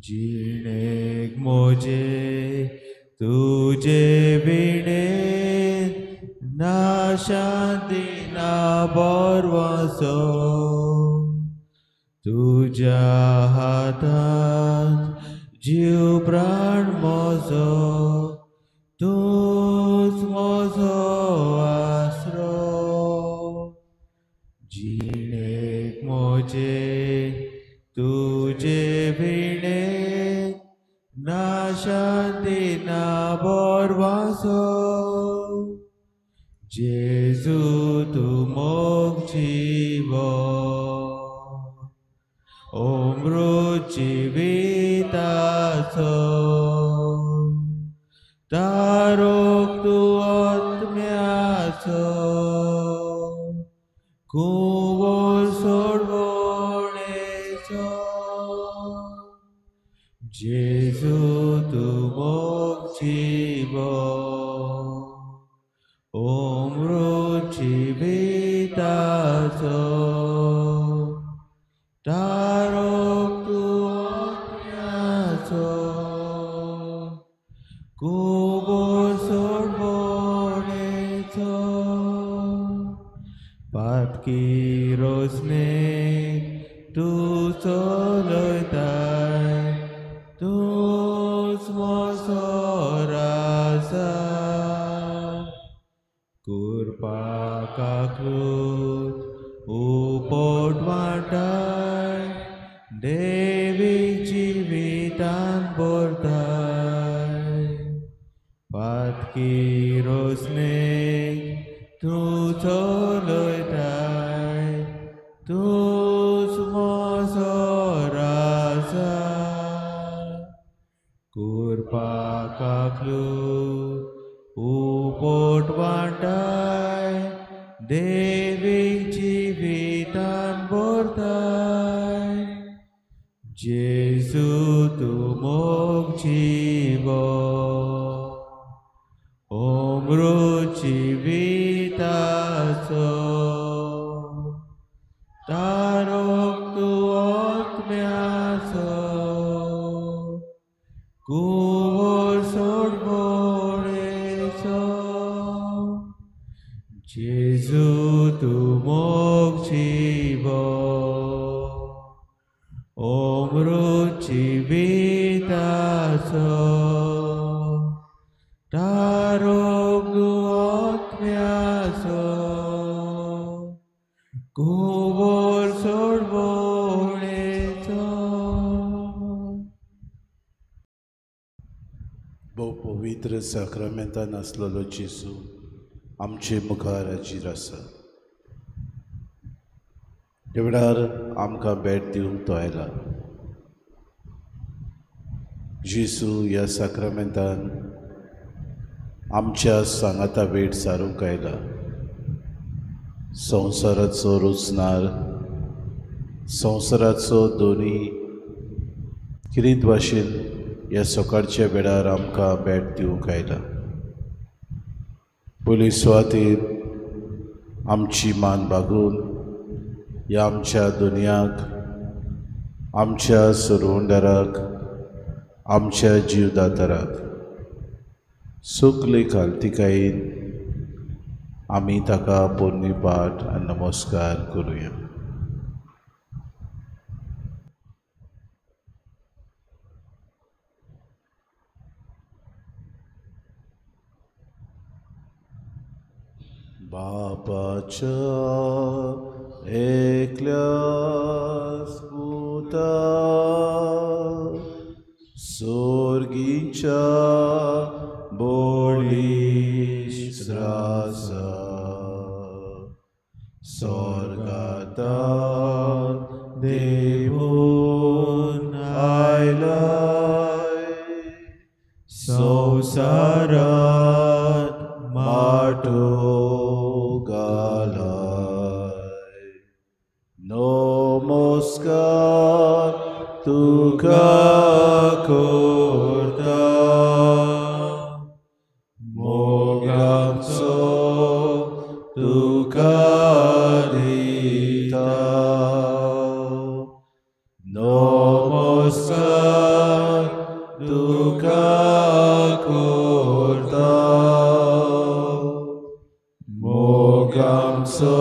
जिणेक मोजे तुझे विणे ना शांती ना बोरवासो तुझ्या हातात जीव प्राण मोजो तूच मोजो आसरो जिणेक मोजे तुझे विणे ना शांती ना बोरवासो जेजू तू मोग जीवो ओमृत जिविताचो तारोक तू आत्म्याचो कुंवर सोडवणेचो जेजू तू मोग जीवो ओमृत जिविताचो तारोक तू आत्म्याचो कुंवर सोडवणेचो पातकी रोजने तू चलयताय तूच मोसो राजा कुरपाकाकूत उपोट वाटाय देवीक जिवितान बोरताय पातकी रोजने तू चलयताय तूच मोसो राजा कुरपाकाकूत उपोट वाटाय देवीक जिवितान बोरताय जेजू तू मोग जीवो ओमृत जिविताचो तारोक तू आत्म्याचो कुंवर सोडवणेचो जेजू तू मोग जीवो ओमृत जिविताचो तारोक तू आत्म्याचो कुंवर सोडवणेचो भोव पवित्र साक्रामेंतान आसलेलो जेजू आमचे मुखार हाजीर आसा ह्या वेळार आमकां भेट दिवंक तो आयला जेजू ह्या साक्रामेंतान आमच्या सांगाता भेट सारूंक आयला संवसाराचो रुचनार संवसाराचो दोनी किरीत भाशेन ह्या सकाळच्या वेळार आमकां भेट दिवंक आयला पयली सुवातेर आमची मान बागून ह्या आमच्या दुनियाक आमच्या सुरवंडाराक आमच्या जीवदाताराक सुखले घालतिकायेन आमी ताका पोरणी पाट आनी नमस्कार करुया बापाच्या एकल्या पुता सोर्गीच्या बोळीश्रासा स्वर्गाता देवून आयलाय संवसारात माटो नमस्कार तुका करता मोगाचो तुका दिता नमस्कार तुका कोरता मोग आमचो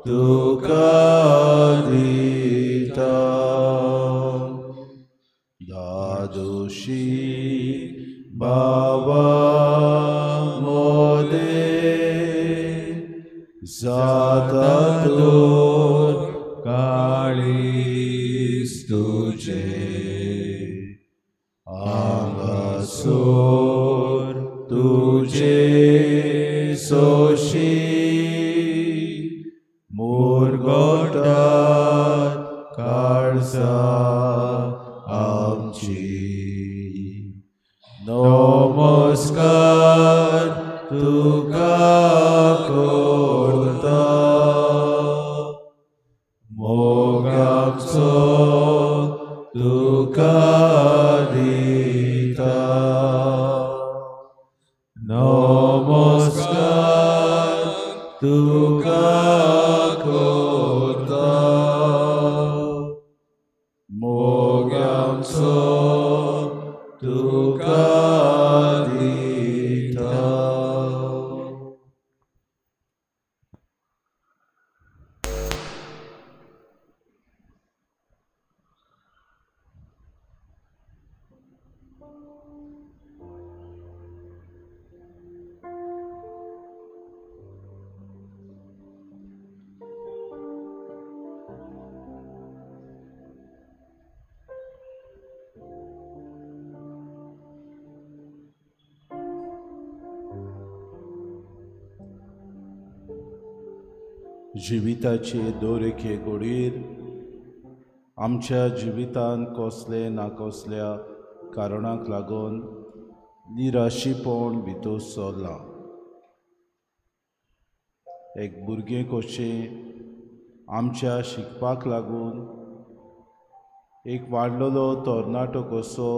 तुका दिता दादोशी बाबा मोदे जाता दोर काळीज तुझे आंगासोर तुझे सोशी मुरगोटात काळजा आमची नमस्कार तुका कोरता मोग आमचो तुका दिता नमस्कार तुका कोरता मोग आमचो तुका दिता जिविताचे दोरेखे घोडयेर आमच्या जिवितांत कसले ना कसल्या कारणाक लागून निराशीपण भितर सरलां. एक भुरगें कशें आमच्या शिकपाक लागून एक वाडलेलो तरणाटो कसो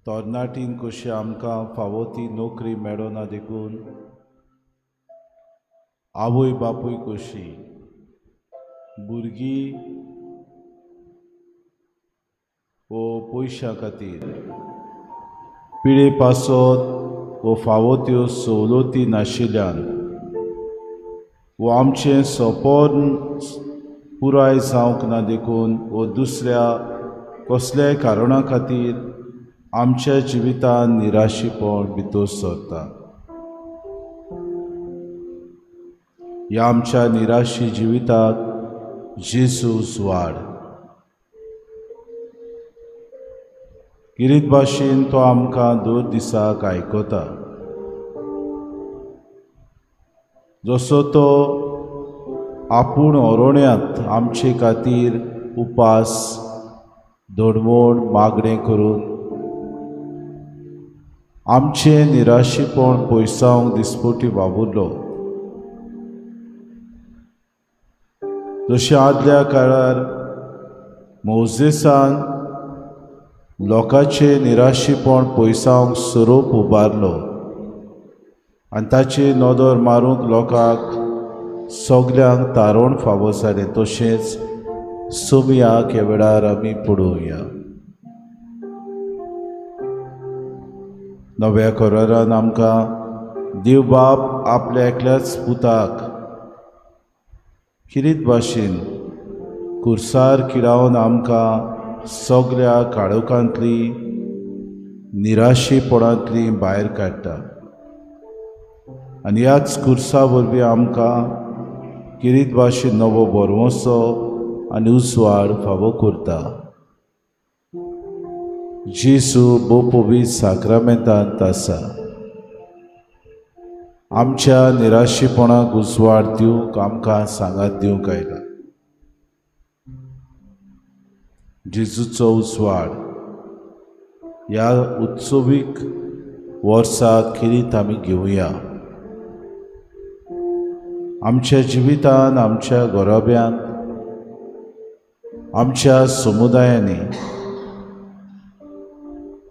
तरणाटीन कशी आमकां फावो ती नोकरी मेळना देखून आवय बापूय कशी भुरगीं वो पयशां खातीर पिळे पासत वो फावो त्यो सवलती नाशिल्ल्यान वो आमचें सपन पुराय जावंक ना देखून वो दुसऱ्या कसल्याय कारणा खातीर आमच्या जिवितांत निराशीपण भितर सरता. ह्या आमच्या निराशी जिविताक जेजू वाड किरीत भाशेन तो आमकां दर दिसाक आयकता. जसो तो आपूण ओरोण्यांत आमचे खातीर उपास धडवण मागणें करून आमचें निराशीपण पयसावंक दिसपटी वावुरलो. जशें आदल्या काळार मोजेसान लोकांचें निराशीपण पयसावंक सोरोप उबारलो आनी ताची नदर मारूंक लोकांक सगल्यांक तारोवन फावो जालें, तशेंच सुमयाक ह्या वेळार आमी पळोवया. नव्या करारान आमकां देव बाप आपल्या एकल्याच पुताक किरीत भाशेन कुर्सार किडावन आमकां सगल्या काळोखांतली निराशीपणांतली भायर काडटा आनी ह्याच कुर्सा वरवीं आमकां किरीत भाशेन नवो बरवंसो आनी उजवाड फावो करता. जेजू बोपोवीत साक्रामेंतांत आसा. आमच्या निराशीपणाक उजवाड दिवंक आमकां सांगात दिवंक आयला. जेजूचो उजवाड ह्या उत्सवीक वर्सा किरीत आमी घेवया. आमच्या जिवितांत आमच्या घोराब्यांत आमच्या समुदायांनी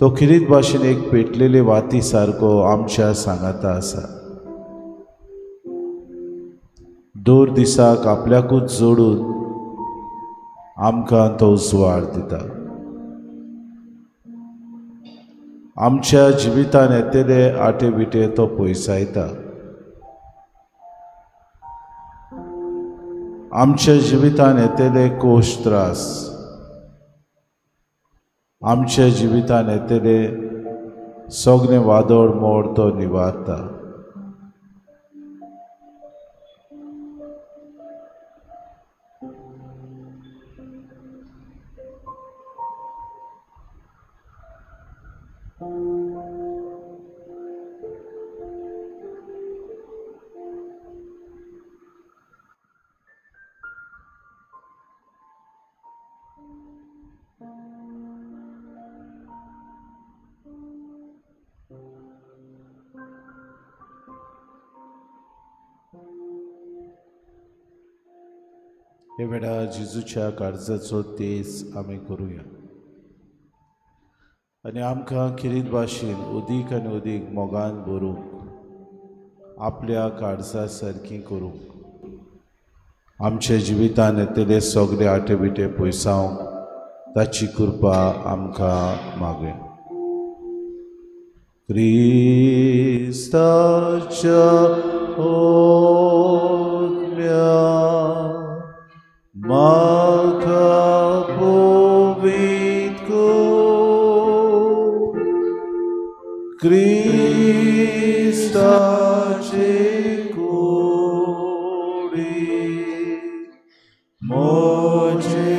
तो किरीत भाशेन एक पेटलेले वाती सारको आमच्या सांगाता आसा. दर दिसाक आपल्याकूच जोडून आमकां तो उजवाड दिता. आमच्या जिवितान येतेले आटे बिटे तो पयसायता. आमच्या जिवितान येतेले कोश त्रास, आमच्या जिवितान येतेले सगळे वादळ मोड तो निवारता. हे वेळार जेजूच्या काळजाचो तेस आमी करुया आनी आमकां किरीत भाशेन उदीक आनी उदीक मोगान भरूंक आपल्या काळजा सारकी करूंक आमच्या जिवितान येतेले सगळे आटे बिटे पयसावंक ताची कृपा आमकां मागय. क्रिस्ताच्या ओग्या म्हाका पवित्र कर. क्रिस्ताचे कुडी मोचे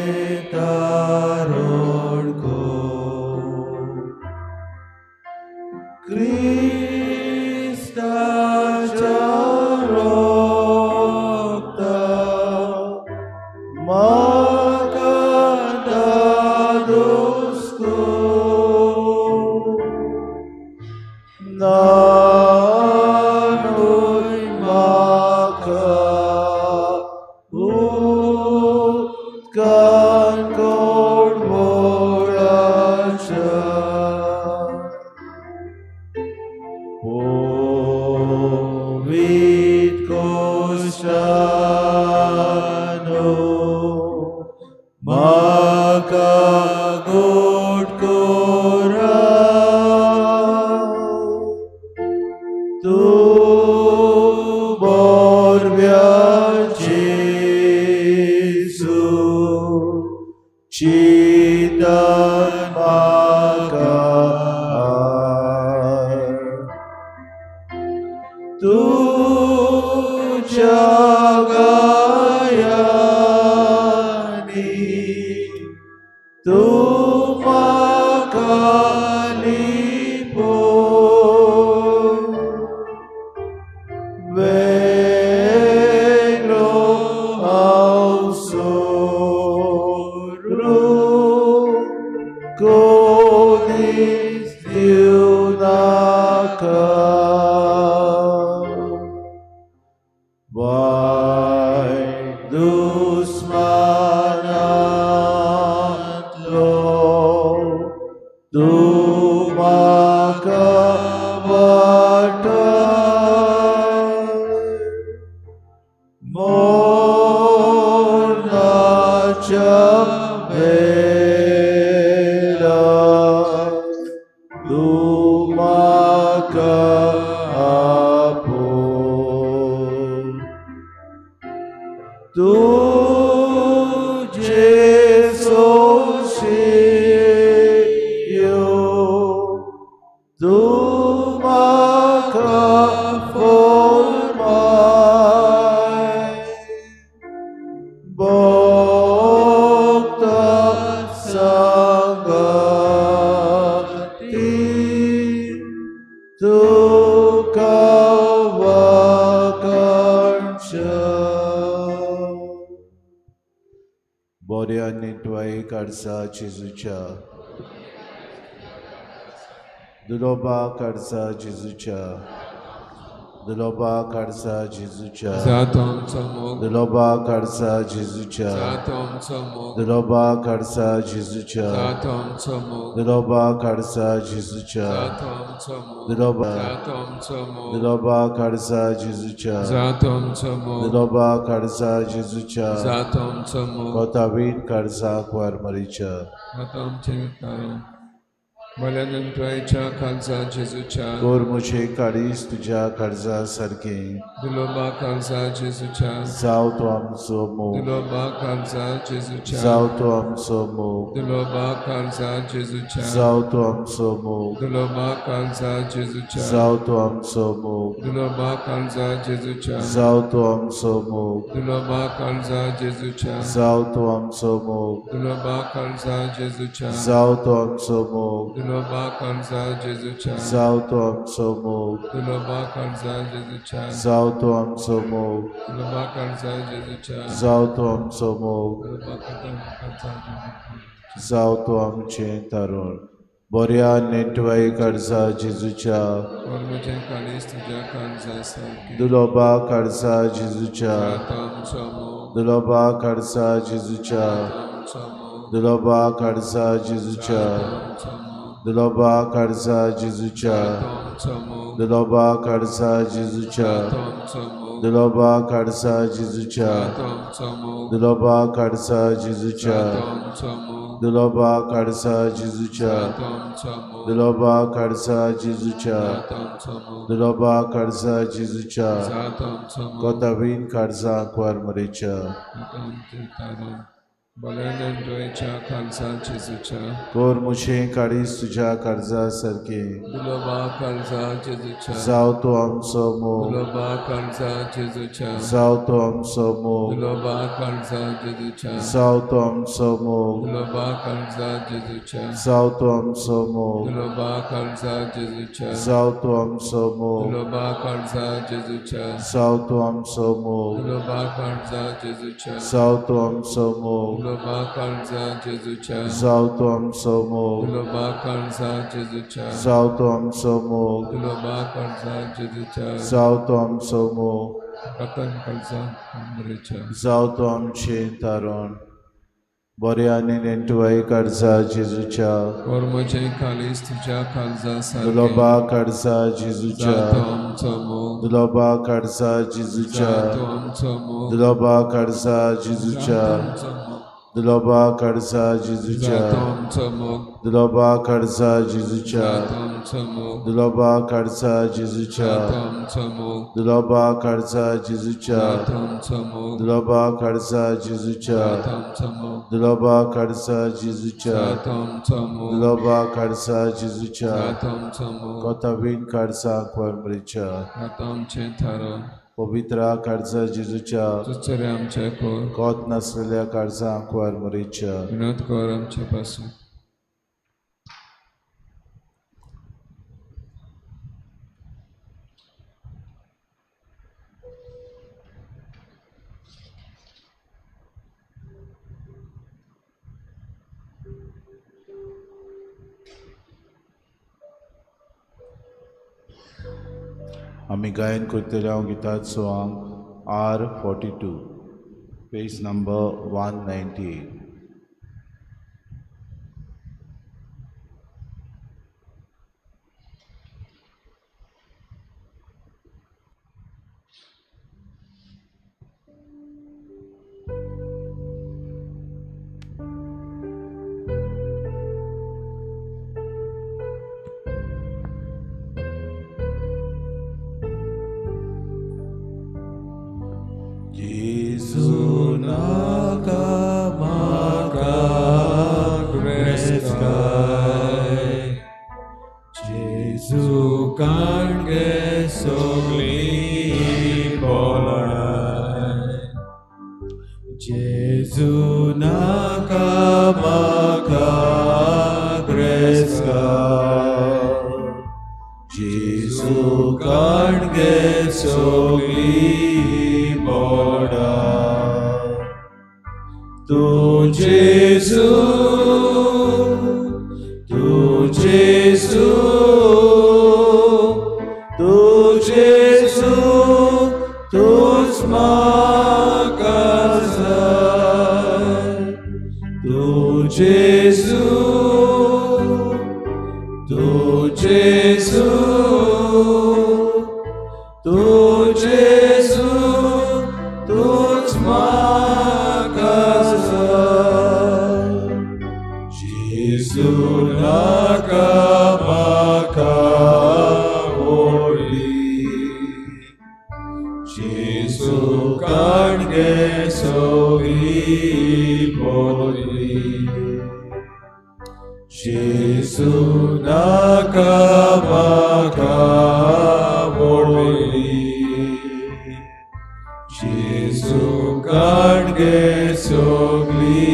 तारण कर. क्रिस्ताच्या रगता म्हाका दादोस कर. नानूय म्हाका उदकान कडवळाच्या पवित्र कोशानो म्हाका गोड करा. तूं बोरव्याचे जेजू चिंतन म्हाका हाड. तुज्या गायांनी तूं म्हाका लिपोय. वेगळो हांव सोडूंक कोणीच दिवनाका. वायट दुस्मानांतलो तूं म्हाका वाटाय. मोरणाच्या वेळार तूं म्हाका आपोय. तुजे सोशियो तूं म्हाका फॉर्माय. भोगता संगती तुका वाकणच्या. बरे आनी निटवाई काळजा जेजूच्या दुलोबा काळजा जेजूच्या दुलोबा काळजा जेजूच्या जातो आमचा मोग दुलोबा काळजा जेजूच्या जातो आमचा मोग दुलोबा काळजा जेजूच्या जातो आमचा मोग दुलोबा काळजा जेजूच्या जातो आमचा मोग दुलोबा जातो आमचा मोग दुलोबा काळजा जेजूच्या जातो आमचा मोग दुलोबा काळजा जेजूच्या जातो आमचा मोग कोतावीन काळजाक वार मरीच्या जातो आमचे कारण बल्यानंतरायच्या खालचा जेजूच्या कोर मुझे काळीज तुझ्या काळजा सारखे दुलोबा खालचा जेजूच्या जाव तो आमचो मोग दुलोबा खालचा जेजूच्या जाव तो आमचो मोग दुलोबा खालचा जेजूच्या जाव तो आमचो मोग दुलोबा खालचा जेजूच्या जाव तो आमचो मोग दुलोबा खालचा जेजूच्या जाव तो आमचो मोग दुलोबा खालचा जेजूच्या जाव तो आमचो मोग दुलोबा खालचा जेजूच्या जाव तो आमचो मोग दुलोबा खालचा जेजूच्या जाव तो आमचो मोग दुलोबा खालचा जेजूच्या जाव तो आमचो मोग दुलोबा खालचा जेजूच्या जाव तो आमचो मोग दुलोबा खालचा जेजूच्या जाव तो आमचे तारण बऱ्या नेटवाई काळजा जेजूच्या कर्मचे काळीज तुझ्या काळजा सारखे दुलोबा काळजा जेजूच्या आमचो मोग दुलोबा काळजा जेजूच्या आमचो मोग दुलोबा काळजा जेजूच्या आमचो मोग दुलोबा काळजा जेजूच्या आमचो मोग दुलोबा काळजा जेजूच्या आमचो मोग दुलोबा काळजा जेजूच्या आमचो मोग दुलोबा काळजा जेजूच्या आमचो मोग दुलोबा काळजा जेजूच्या आमचो मोग दुलोबा काळजा जेजूच्या आमचो मोग दुलोबा काळजा जेजूच्या आमचो मोग कोतावीन काळजा क्वारमरेच्या आमचे तारण बल्यानंतरायच्या खालचा जेजूच्या कोर मुझे काळीज तुझ्या काळजा सारखे दुलोबा खालचा जेजूच्या जाव तो आमचो मोग दुलोबा खालचा जेजूच्या जाव तो आमचो मोग दुलोबा खालचा जेजूच्या जाव तो आमचो मोग दुलोबा खालचा जेजूच्या जाव तो आमचो मोग दुलोबा खालचा जेजूच्या जाव तो आमचो मोग दुलोबा खालचा जेजूच्या जाव तो आमचो मोग दुलोबा खालचा जेजूच्या जाव तो आमचो मोग दुलोबा खालचा जेजूच्या जाव तो आमचो मोग दुलोबा खालचा जेजूच्या जाव तो आमचो मोग दुलोबा खालचा जेजूच्या जाव तो आमचो मोग रतन खालचा अंबरेच्या जाव तो आमचे तारण बऱ्या आनी नेटवाई काळजा जेजूच्या कर्मचे काळीज तुझ्या काळजा सारखे दुलोबा काळजा जेजूच्या आमचो मोग दुलोबा काळजा जेजूच्या आमचो मोग दुलोबा काळजा जेजूच्या आमचो मोग दुलोबा काळजा जेजूच्या आमचो मोग दुलोबा काळजा जेजूच्या आमचो मोग दुलोबा काळजा जेजूच्या आमचो मोग दुलोबा काळजा जेजूच्या आमचो मोग दुलोबा काळजा जेजूच्या आमचो मोग दुलोबा काळजा जेजूच्या आमचो मोग दुलोबा काळजा जेजूच्या आमचो मोग कोतावीन काळजा क्वारमरेच्या आमचे थारण पवित्रा काळजा जेजूच्या चुचरे आमचे कोर कोत नसलेल्या काळजा क्वारमरेच्या विनोद कोर आमचे पासून आमी गायन करतले हांव गितात song R42 page number 198. Jesu nakamaka greskai Jesu kange sogli bolai Jesu nakamaka greskai Jesu kange sogli Tu Gesù, tu Gesù, tu Gesù, tu smakasai, tu Gesù, tu Gesù, tu Gesù, tu smakasai. Jesus. नाका म्हाका व्हडली जेजू काणगे सगळी बोली जेजू नाका म्हाका व्हडली जेजू काणगे सगळी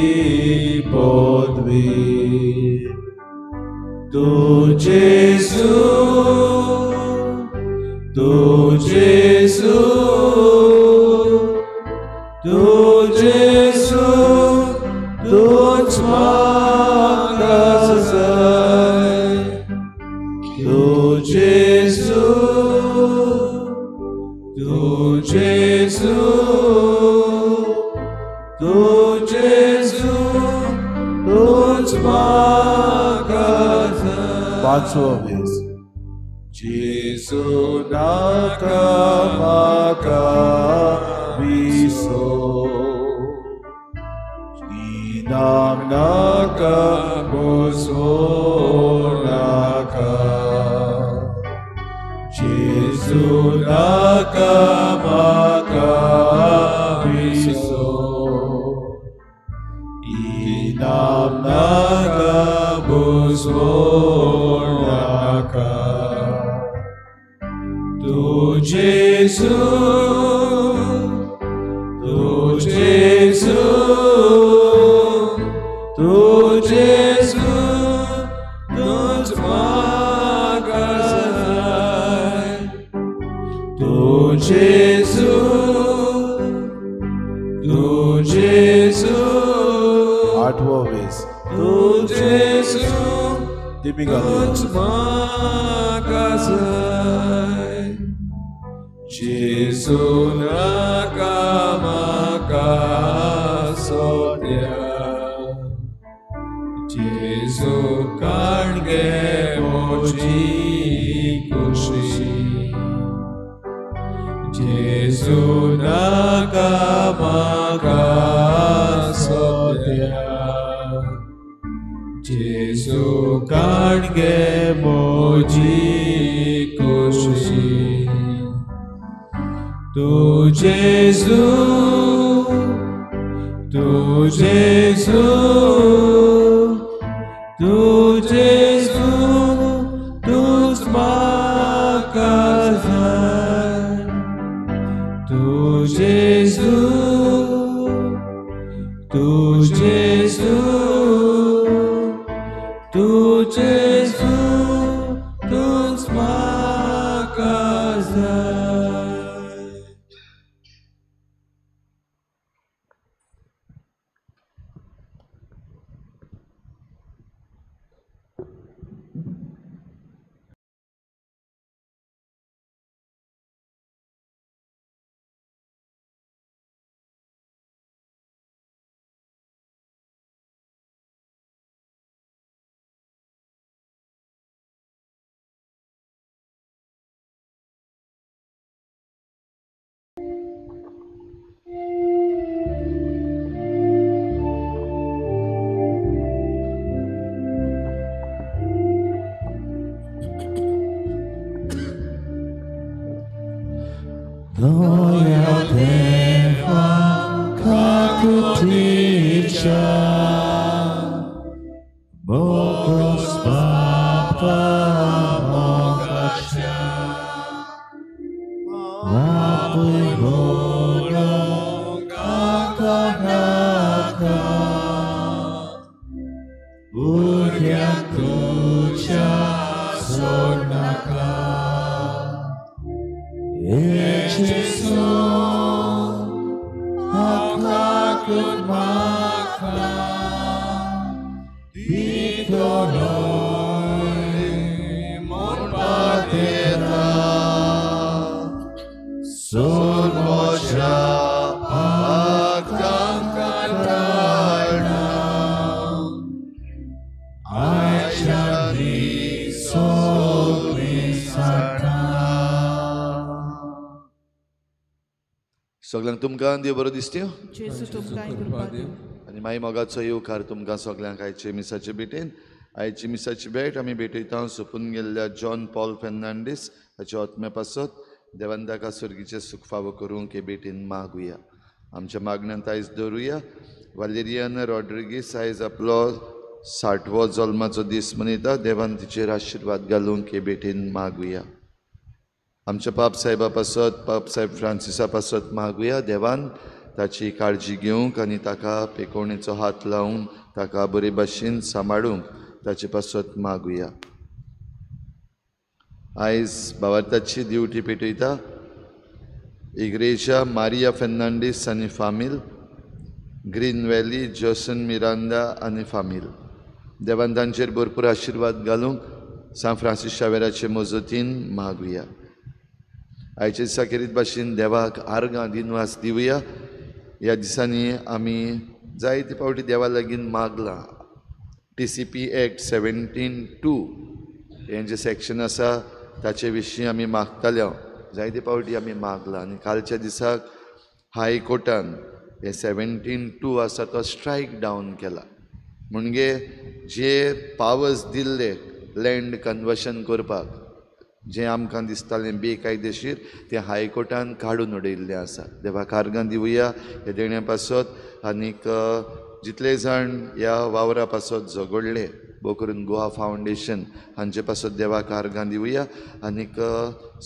पदवी तू जेजू तूच म्हाका जाय तू जेजू तूच म्हाका जाय पांचवो वेस जेजू नाका म्हाका विसो नाम नाका बसवो नाका जेजू नाका म्हाका विसो नाम नाका बसवो नाका तू जेजू तूच म्हाका जाय तू जेजू आठवो वेस तू जेजू तूच म्हाका जाय जेजू नाका म्हाका सोद्या जेजू काणगे म्हजी खुशी जेजू नाका म्हाका सोद्या जेजू काणगे म्हजी खुशी तू जेजू तूच म्हाका जाय तू जेजू तूच म्हाका जाय Gloria Deva Kakutisha Bogos Papa Mokacha Mapui Goro Kakanaka Uryakucha Sonaka Jesu Hakakut Maka Ditonoi Mon Patera Son Mocha Hakang Katarna Aishadi Sogrisana सगळ्यांक तुमकां देव बरो दिसत्यो जेजू तुमकां कृपा दिवं आनी मागीर मोगाचो येवकार तुमकां सगळ्यांक आयचे मिसाचे भेटेन आयची मिसाची भेट आमी भेटयता सोंपून गेल्ल्या जॉन पॉल फेर्नांडीस हाचे आत्म्या पासत देवान ताका सुर्गीचे सुख फावो करूंक हे भेटीन मागुया. आमच्या मागण्यांत आयज दवरुया. वालेरियन रॉड्रिगीस आयज आपलो 60वो जल्माचो दीस मनयता. देवान तिचेर आशिर्वाद घालूंक हे भेटीन मागुया. आमच्या पाप साहेबा पासत पाप साहेब फ्रांसिसा पासत मागुया. देवान ताची काळजी घेवंक आनी ताका पेकोवणेचो हात लावन ताका बरे भाशेन सांबाळूंक ताचे पासत मागुया. आयज भावार्थाची दिवटी पेटयता इग्रेजा मारिया फेर्नांडीस आनी फामील, ग्रीन व्हॅली जोसन मिरांदा आनी फामील. देवान तांचेर भरपूर आशिर्वाद घालूंक सान फ्रांसीस शावेराचे मजतीन मागुया. आयचे दिसा खेरीत भाशेन देवाक आर्गां दिनवास दिवया. ह्या दिसांनी आमी जायते फावटी देवा लागीं मागलां. TCP Act 17(2) हें जें सेक्शन आसा ताचे विशीं आमी मागताले. जायते फावटी आमी मागलां आनी कालच्या दिसाक हायकोर्टान हे 17(2) आसा तो स्ट्रायक डावन केला. म्हणजे जे पावर्स दिल्ले लँड कन्वर्शन करपाक जें आमकां दिसतालें बेकायदेशीर तें हायकोर्टान काडून उडयल्लें आसा. देवाक आर्गां दिवया हे देण्या पासत. आनीक जितले जाण ह्या वावरा पासत झगडले बो करून गोवा फावंडेशन हांचे पासत देवाक आर्गां दिवया. आनीक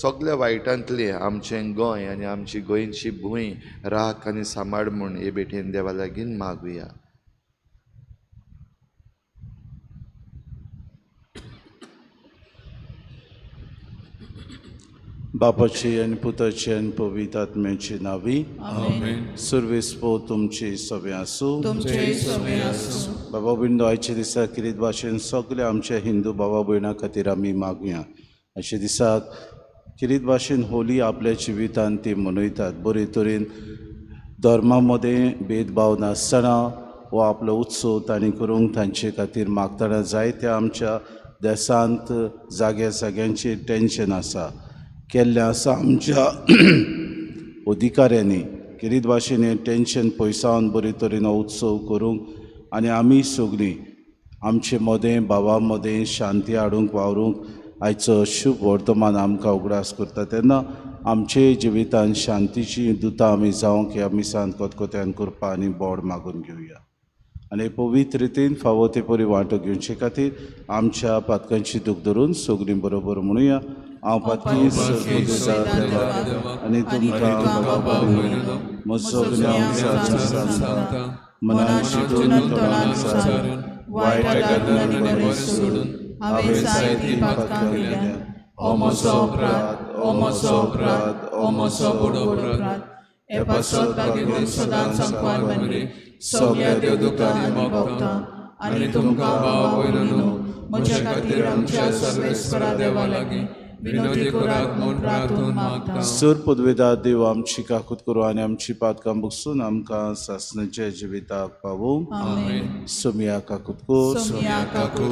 सगल्या वायटांतलें आमचें गोंय आनी आमची गोंयची भूंय राख आनी सांबाळ म्हूण हे भेटेन देवा लागीं मागुया. बापाची आनी पुताची आनी पवित्र आत्म्याची नावी. सुरवेस्पो तुमची सगळे आसूं. बाबा भयण आयच्या दिसा किरीत भाशेन सगल्या आमच्या हिंदू भावा भयणां खातीर आमी मागुया. अशे दिसाक किरीत भाशेन होली आपल्या जिवितांत ती मनयतात. बरे तरेन धर्मा मदें भेदभाव नासतना हो आपलो उत्सव तांणी करूंक तांचे खातीर मागतना जायत्या आमच्या देशांत जाग्या जाग्यांचेर टेन्शन आसा केल्लें आसा. आमच्या अधिकाऱ्यांनी किरीत भाशेन हें टेन्शन पयसावन बरे तरेन हो उत्सव करूंक आनी आमी सगळीं आमचे मदें भावां मदें शांती हाडूंक वावरूंक आयचो शुभ वर्तमान आमकां उगडास करता. तेन्ना आमचे जिवितांत शांतीची दुतां आमी जावंक ह्या मिसांत कोतकोत्यान करपा आनी बोड मागून घेवया. आनी पवित्र रितीन फावो ते परी वांटो घेवचे खातीर आमच्या पातकांची दूख धरून सगळीं बरोबर म्हणुया. हांव पातकी आनी तुमकां म्हजो मनान चिंतून तोंडान विचारून वायट सोडून हांवें जायतीं पातकां केल्यां. हो म्हजो अपराध, हो म्हजो अपराध, हो म्हजो बडो अपराध. हे पासत लागीं सदांच सांगपाक मेळटली सगळ्या देवदूतां आनी भक्तां आनी तुमकां भाव भयणो म्हज्या खातीर आमच्या सर्वेस्परा देवा लागीं विनोदी कराक म्हूण प्रार्थून मागता. सर पदवेदार देव आमची काकूत करूं आनी आमची पातकां बगसून आमकां सासणाच्या जिविताक पावूं. सोमिया काकूत कोर,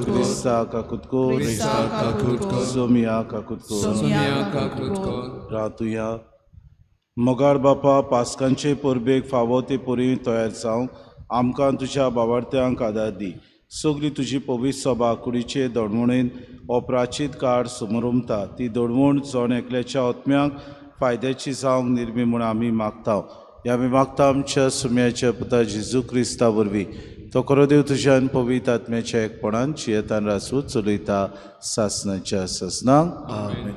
क्रिस्ता काकूत कोर, सोमिया काकूत कोर. रातुया. मोगाळ बापा, पासकांचे परबेक फावो ते परी तयार जावंक आमकां तुज्या भावार्थ्यांक आदार दी. सगळी तुजी पवित्र सभा कुडीचे दडवणेन हो प्राचीत काळ समोर उमता. ती दडवण जण एकल्याच्या आत्म्याक फायद्याची जावंक निर्मी म्हूण आमी मागता. हे आमी मागता आमच्या सुम्याच्या पुता जेजू क्रिस्ता वरवीं. तो खरो देव तुज्यान पवित्र आत्म्याच्या एकपणान जियेतान रासूं चलयता सासणाच्या ससनाक. आमेन.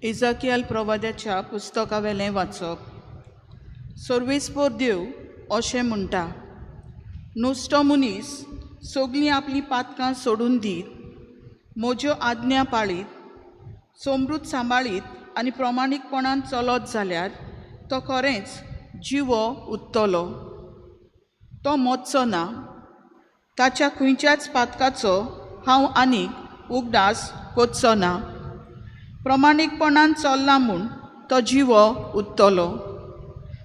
इजाकियल प्रवाद्याच्या पुस्तकावेलें वाचप. सर्वेस्पोर देव अशें म्हणटा, नुस्तो मनीस सगळीं आपलीं पातकां सोडून दीत, म्हज्यो आज्ञा पाळीत, समृद्ध सांबाळीत आनी प्रमाणीकपणान चलत जाल्यार तो खरेंच जिवो उत्तलो. तो मोदचो ना. ताच्या खंयच्याच पातकाचो हांव आनीक उगडास कोचचो ना. प्रमाणीकपणान चल्ला म्हूण तो जिवो उत्तलो.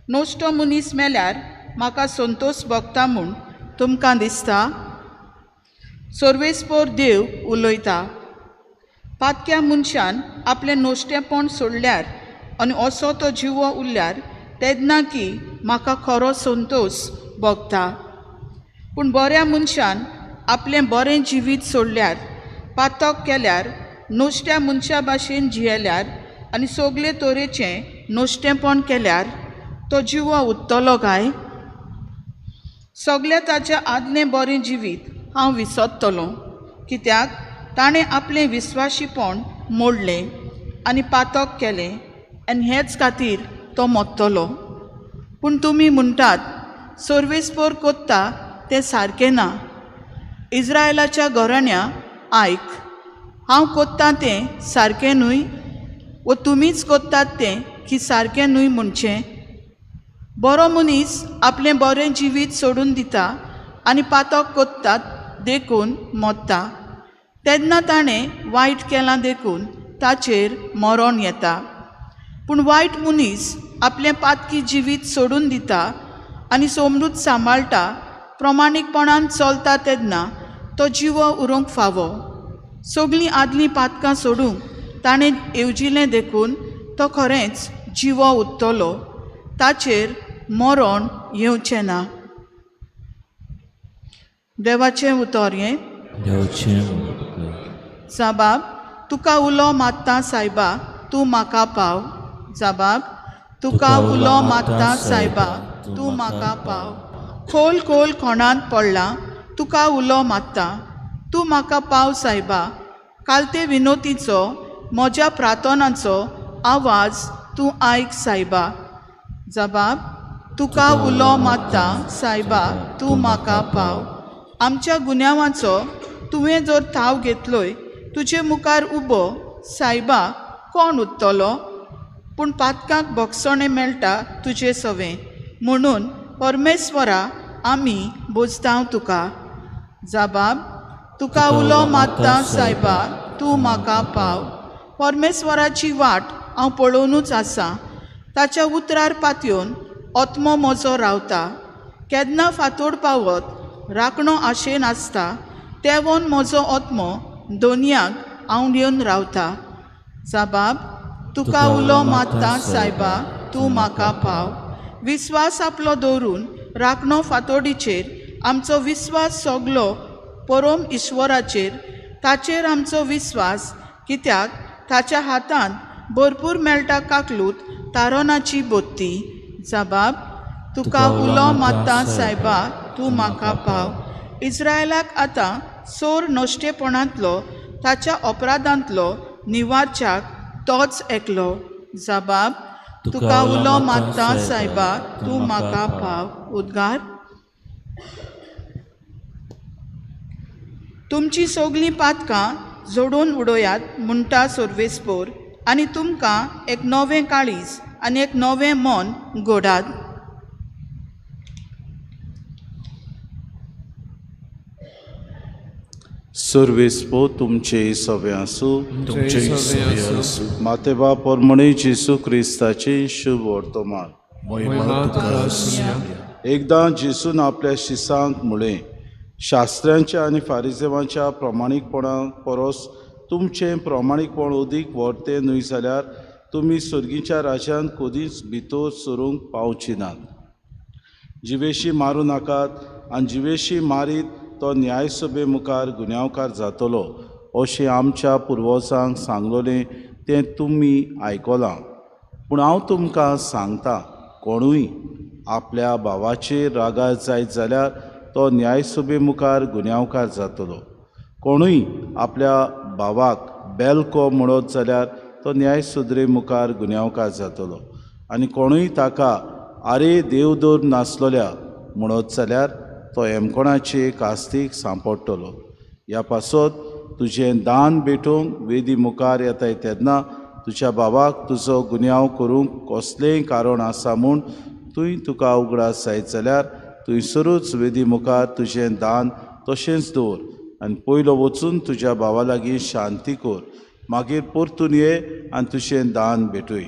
नोस्तो मनीस मेल्यार म्हाका संतोश भोगता म्हूण तुमकां दिसता? सर्वेस्पोर देव उलयता. पातक्या मनशान आपलें नोश्टेपण सोडल्यार आनी असो तो जिवो उरल्यार तेन्ना की म्हाका खरो संतोश भोगता. पूण बऱ्या मनशान आपलें बरें जिवीत सोडल्यार, पातक केल्यार, नोश्ट्या मनशा भाशेन जियेल्यार आनी सगळे तरेचें नोश्टेपण केल्यार तो जिवो उत्तलो काय? सगळें ताचें आदलें बरें जिवीत हांव विसरतलों, कित्याक ताणें आपलें विस्वाशीपण मोडलें आनी पातक केलें आनी हेच खातीर तो मरतलो. पूण तुमी म्हणटात सर्वेस्पोर कोत्ता तें सारकें ना. इस्रायलाच्या घराण्या आयक, हांव कोत्तां तें सारकें न्हय, वो तुमीच कोत्तात तें की सारकें न्हय म्हणचें? बरो मनीस आपलें बरें जिवीत सोडून दिता आनी पातक कोत्तात देखून मरता. तेन्ना ताणें वायट केलां देखून ताचेर मरण येता. पूण वायट मनीस आपलें पातकी जिवीत सोडून दिता आनी समृद्ध सांबाळटा, प्रमाणीकपणान चलता तेन्ना तो जिवो उरूंक फावो. सगळीं आदलीं पातकां सोडूंक ताणें येवजिलें देखून तो खरेंच जिवो उत्तलो, ताचेर मरण येवचें ना. देवाचें उतर हें. जबाब, तुका उलो मात्ता सायबा, तूं म्हाका पाव. जबाब, तुका उलो मात्ता सायबा, तूं म्हाका पाव. खोल खोल कोणांत पडला, तुका उलो मात्ता, तूं म्हाका पाव सायबा. कालते विनोतीचो म्हज्या प्रार्थनांचो आवाज तूं आयक सायबा. जबाब, तुका उलो मात्ता सायबा, तूं म्हाका पाव. आमच्या गुन्यांवाचो तुवें जर थाव घेतलोय, तुजे मुखार उबो सायबा कोण उत्तलो? पूण पातकांक भोगसणें मेळटा तुजे सवें, म्हणून परमेश्वरा आमी बोजतांव तुका. जबाब, तुका उलो मात्ता सायबा, तूं म्हाका पाव. परमेश्वराची वाट हांव पळोवनूच आसा, ताच्या उतरार पातयेवन आत्मो म्हजो रावता. केन्ना फातोड पावत राखणो आशेन आसता, तेवोन म्हजो आत्मो दोनयाक आवंडियेवन रावता. जबाब, तुका उलो मात्ता सायबा, तूं म्हाका पाव. विस्वास आपलो दवरून राखणो फातोडीचेर आमचो विस्वास सगलो परम इश्वराचेर, ताचेर आमचो विस्वास, कित्याक ताच्या हातांत भरपूर मेळटा काकलूत तारोनाची बोत्ती. जबाब, तुका उलो मात्ता सायबा, तूं म्हाका पाव. इस्रायलाक आतां सोर नश्टेपणांतलो, ताच्या अपराधांतलो निवारच्याक तोच एकलो. जबाब, तुका उलो मात्ता सायबा, तूं म्हाका पाव. उद्गार. तुमची सगळीं पातकां जोडून उडोयात म्हणटा सर्वेस्पोर, आनी तुमकां एक नवें काळीज आनी एक नवें मन घोडात. सर्वेस्पो तुमचे सवे आसूं. मातेबा परमणी जेसू क्रिस्ताचे शुभ वर्तमान. एकदां जेसून आपल्या शिसांक म्हळें, शास्त्र्यांच्या आनी फारिसेवांच्या प्रमाणीकपणा परस तुमचें प्रमाणीकपण अदीक व्हडतें न्हय जाल्यार तुमी सर्गीच्या राज्यांत कधीच भितर सरूंक पावची नात. जिवेशी मारूं नाकात, आनी जिवेशी मारीत तो न्यायसभे मुखार गुन्यांवकार जातलो अशें आमच्या पुर्वजांक सांगलोलें तें तुमी आयकलां. पूण हांव तुमकां सांगतां, कोणूय आपल्या भावाचेर रागार जायत जाल्यार तो न्यायसभे मुखार गुन्यांवकार जातलो. कोणूय आपल्या भावाक बेलको म्हणत जाल्यार तो न्यायसुद्रे मुखार गुन्यांवकार जातलो. आनी कोणूय ताका आरे देवदोर नासलोल्या म्हणत जाल्यार तो हेमकोणाचे कास्तीक सांपडटलो. ह्या पासत तुजें दान भेटोवंक वेदी मुखार येताय तेन्ना तुज्या भावाक तुजो गुन्यांव करूंक कसलेंय कारण आसा म्हूण तुका उगडास जायत जाल्यार थंयसरूच वेदी मुखार तुजें दान तशेंच दवर, आनी पयलो वचून तुज्या भावा लागीं शांती कर. मागीर परतून ये आनी तुजें दान भेटूय.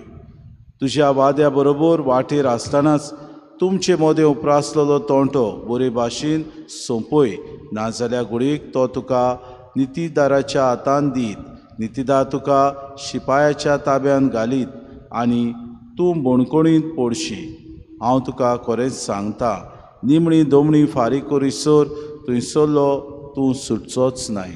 तुज्या वाद्या बरोबर वाटेर आसतनाच तुमचे मोदें उपरासलेलो तोंटो बरे भाशेन सोंपय, नाजाल्यार घडीक तो तुका नितीदाराच्या हातांत दीत. नितिदा तुका शिपायाच्या ताब्यान घालीत आनी तूं बोणकोणींत पडशी. हांव तुका खरेंच सांगता, निमणी दोमणी फारीक करीसर थंयसरलो तूं सुटचोच नाय.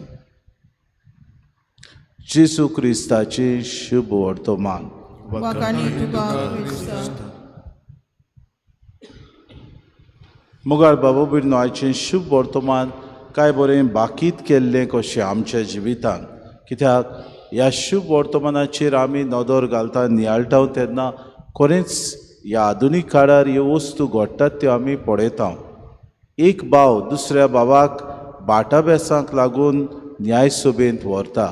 जेसू क्रिस्ताचे शुभ वर्तमान. वखाणी तुका क्रिस्ता. मुगाळ बाबा भयणो, आयचें शुभ वर्तमान काय बरें बाकीत केल्लें कशें आमच्या जिवितान. कित्याक ह्या शुभ वर्तमानाचेर आमी नदर घालता, नियाळटा तेन्ना खरेंच ह्या आधुनीक काळार ह्यो वस्तू घडटात त्यो आमी पळयता. एक भाव दुसऱ्या भावाक भाटाबेसांक लागून न्याय सभेंत व्हरता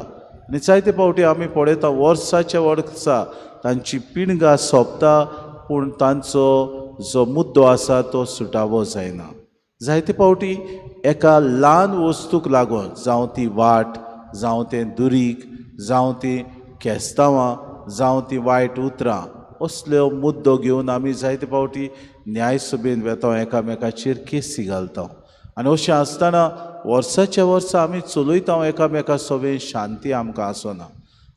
आनी जायते फावटी आमी पळयता वर्साच्या वर्सा तांची पिणगा सोंपता पूण तांचो जो मुद्दो आसा तो सुटावो जायना. जायते फावटी एका ल्हान वस्तूक लागून, जावं ती वाट, जावं तें दुरीग, जावं ती केस्तांवां, जावं ती वायट उतरां, असल्यो मुद्दो घेवन आमी जायते फावटी न्याय सभेन वेता, एकामेकाचेर केसी घालता. आनी अशें आसतना वर्साच्या वर्सा आमी चलयता एकामेका सभेन शांती आमकां आसना.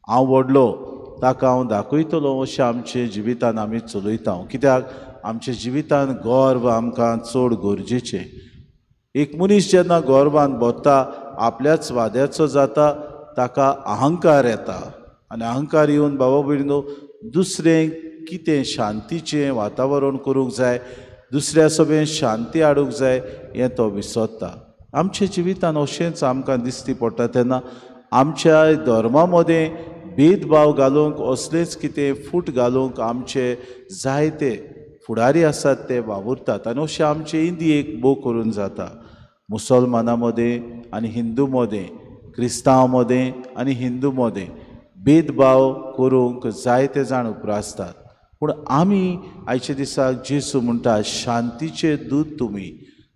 हांव व्हडलो ताका हांव दाखयतलो अशें आमचे जिवितान आमी चलयता. कित्याक आमच्या जिवितान गर्व आमकां चड गरजेचें. एक मनीस जेन्ना गर्वान भोंवता, आपल्याच वाद्याचो जाता, ताका अहंकार येता आनी अहंकार येवन बाबा भयणीनो दुसरें कितें शांतीचें वातावरण करूंक जाय, दुसऱ्या सभेन शांती हाडूंक जाय हें तो विसरता. आमच्या जिवितान अशेंच आमकां दिसती पडटा तेन्ना आमच्या धर्मा मदें भेदभाव घालूंक, असलेच कितें फूट घालूंक आमचे जायते फुडारी आसात ते वावुरतात. आनी अशें आमचे इंडियेक भोव करून जाता. मुसलमाना मदें आनी हिंदू मदें, क्रिस्तांव मदें आनी हिंदू मदें भेदभाव करूंक जायते जाण उपरासतात. पूण आमी आयच्या दिसाक जेसू म्हणटा, शांतीचे दूत तुमी.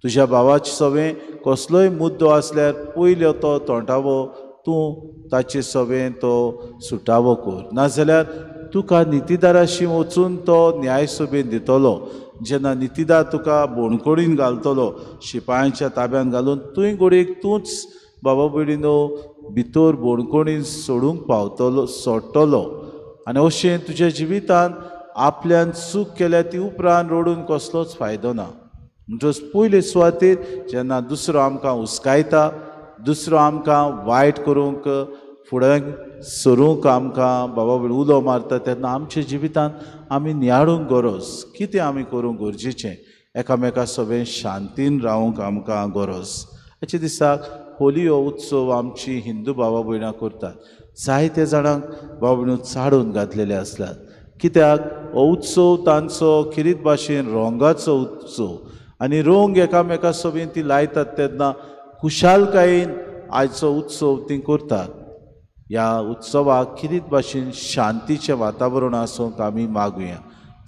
तुज्या भावाचे सवें कसलोय मुद्दो आसल्यार पयलो तो तोंडावो, तूं ताचे सवें तो सुटावो कर. नाजाल्यार तुका नितीदाराशी वचून तो न्याय सभेन दितलो. जेन्ना नितीदार तुका बोणकोडीन घालतलो, शिपायांच्या ताब्यान घालून, तुंय घडयेक तूंच बाबा भयणीनो भितर बोणकोडीन सोडूंक पावतलो, सोडटलो. आनी अशें तुज्या जिवितान आपल्यान चूक केल्या ती उपरांत रडून कसलोच फायदो ना. म्हणटच पयले सुवातेर जेन्ना दुसरो आमकां हुस्कायता, दुसरो आमकां वायट करूंक, फुडें सरूंक आमकां बाबा भयण उलो मारता, तेन्ना आमच्या जिवितान आमी नियाळूंक गरज. कितें आमी करूंक गरजेचें? एकामेका सभेन शांतीन रावूंक आमकां गरज. हाचे दिसाक होली हो उत्सव आमची हिंदू भावा भयणां करतात. जायते जाणांक भावा भयणो चाडून घातलेले आसतात. कित्याक हो उत्सव तांचो खिरीत भाशेन रंगाचो उत्सव आनी रंग एकामेका सभेन ती लायतात तेन्ना खुशालकायेन आयचो उत्सव ती करतात. ह्या उत्सवाक खिरीत भाशेन शांतीचें वातावरण आसूंक आमी मागुया.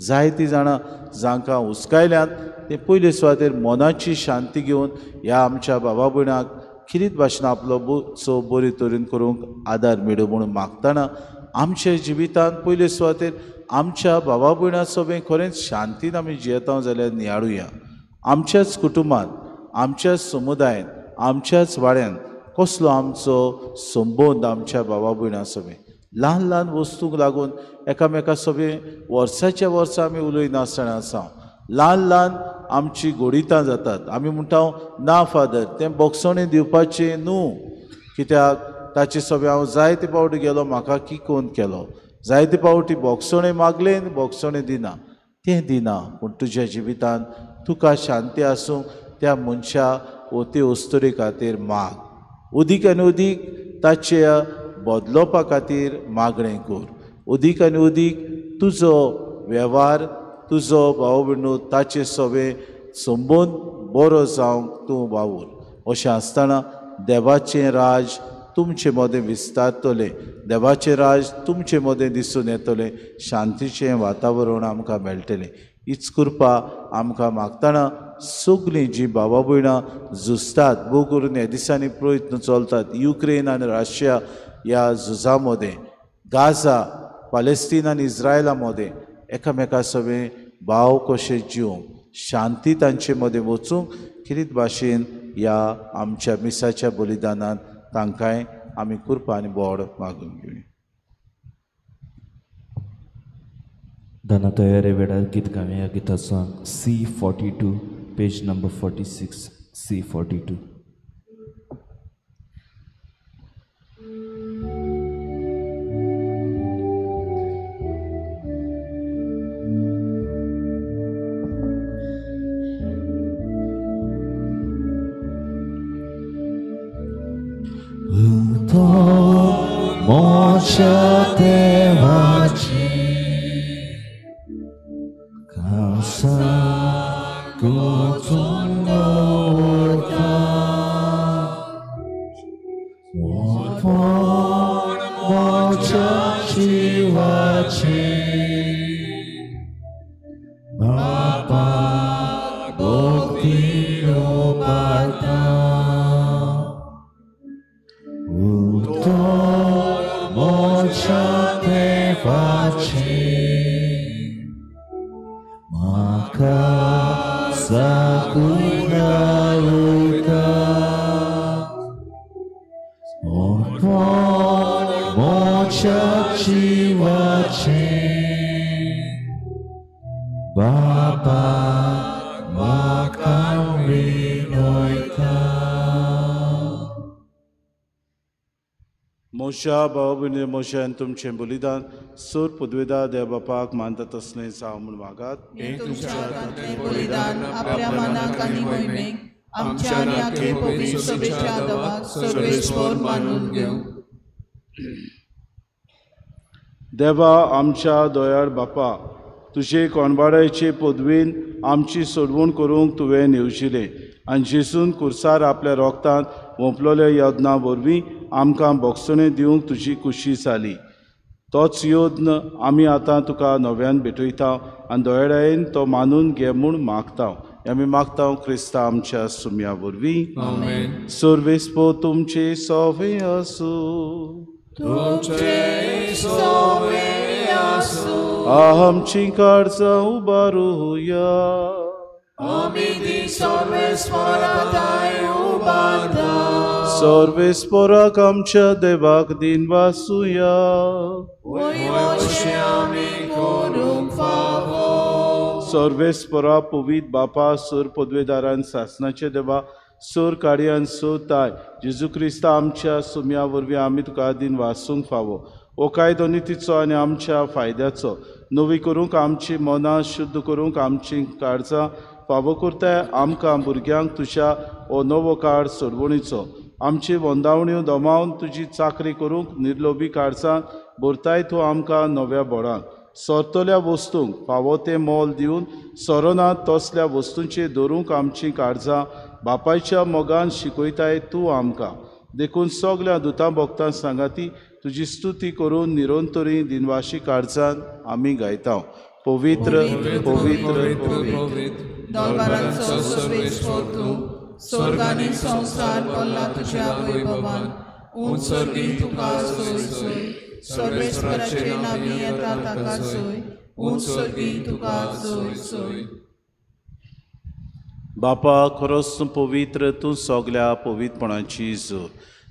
जायतीं जाणां जांकां हुस्कायल्यात ते पयले सुवातेर मनाची शांती घेवन ह्या आमच्या भावा भयणाक खिरीत भाशेन आपलो उत्सव बरे तरेन करूंक आदार मेळो म्हणून मागतना आमच्या जिवितान पयले सुवातेर आमच्या भावा भयणां सभेन खरेंच शांतीन आमी जियेता जाल्यार नियाळुया. आमच्याच कुटुंबान, आमच्याच समुदायान, आमच्याच वाड्यान कसलो आमचो संबंद आमच्या भावा भयणां सभेन. ल्हान ल्हान वस्तूंक लागून एकामेका सभेन वर्साच्या वर्सा आमी उलयनासतना आसा. ल्हान ल्हान आमची घोडितां जातात. आमी म्हणटा ना फादर तें बोगसणें दिवपाचें न्हू, कित्याक ताचे सभे हांव जायते फावटी गेलो, म्हाका किकोन केलो. जायते फावटी बोगसणें मागलें, बोगसणें दिना. तें दिना, पूण तुज्या जिवितान तुका शांती आसूं त्या मनशा वो ते वस्तुरे खातीर माग. उदीक आनी उदीक ताचे बदलोवपा खातीर मागणें कर. उदीक आनी उदीक तुजो वेव्हार, तुजो भाव भयणो ताचे सवे संबंद बरो जावंक तूं वावूर. अशें आसतना देवाचें राज तुमचे मदें विस्तारतलें, देवाचें राज तुमचे मदें दिसून येतलें, शांतीचें वातावरण आमकां मेळटलें. हीच कृपा आमकां मागतना सगलीं जीं भावा भयणां झुजतात, भोव करून ह्या दिसांनी प्रयत्न चलतात युक्रेन आनी रशिया ह्या झुजा मदें, गाझा, पालेस्तीन आनी इज्रायला मदें एकामेका सवें भाव कशे जिवंक, शांती तांचे मदें वचूंक खिरीत भाशेन ह्या आमच्या मिसाच्या बलिदानांत तांकांय आमी कृपा आनी बोड मागून घेवया. दाना तयारे वेळार गीत गावया. गिता song C42, page number 46, C42. मोच्या देवाची 감사 고통노다 모자 지와치 바바 복디로 받다 우도 모자 대바치 maka sakunauta Oto mocha chiwache Baba makaminoita. मोशा भाऊ मोशान तुमचें बलिदान सूर पदवेदा देवबापाक मानतात असलें जावं म्हूण मागात. तुमच्या हातांतलें बलिदान आपल्या मनाक आनी मोहिमेक आमच्या आनी आख्खे पवित्र सभेच्या आदाराक सर्वेस्वर मानून घेवं. देवा आमच्या दोयाळ बापा, तुजे कोणबाडायचे पदवीन आमची सोडवण करूंक तुवें नेवशिलें आनी जेसून कुर्सार आपल्या रोगतान ओंपलोल्या यत्ना वरवीं आमकां भोगसणें दिवंक तुजी खुशी जाली. तोच योद्न आमी आतां तुका नव्यान भेटयता आनी दोळ्यान तो मानून घे म्हूण मागता. आमी मागता क्रिस्ता आमच्या सुम्या वरवीं. सर्वेस्पो तुमचे सोवे आसूं. आमची काळजां उबारुया. सर्वेस्पोराक आमच्या देवाक दिन वासुया. सर्वेस्पोरा पवित बापा सूर पदवेदारान सासनाचे देवा सूर काडियान सोताय जेजू क्रिस्ता आमच्या सुम्या वरवीं आमी तुका दिन वासूंक फावो. ओकाय दोनितीचो आनी आमच्या फायद्याचो नवी करूंक आमची मनां शुद्ध करूंक आमची काळजां फावो करताय. आमकां भुरग्यांक तुज्या हो नवो काळ सोडवणीचो आमची वंदावण्यो दोमावन तुजी चाकरी करूंक निर्लोभी काळजां भरताय. तूं आमकां नव्या बोडांक सोरतल्या वस्तूंक फावो तें मोल दिवन सोरोना तसल्या वस्तूंचेर दवरूंक आमची काळजां बापायच्या मोगान शिकयताय. तूं आमकां देखून सगल्या दुतां भोगतां सांगाती तुजी स्तुती करून निरंतरी दिनवाशी काळजान आमी गायता. पवित्र पवित्र दरबारांचो सर्वेस्वर तूं, स्वर्गानी संसार पडला तुज्या वैभवान. उंचर्गी तुका सोय सोय, सर्वेस्वराचे नामी येता ताका सोय. उंचर्गी तुका सोय सोय. बापा खरोच तूं पवित्र, तूं सगल्या पवित्रपणाची जोर.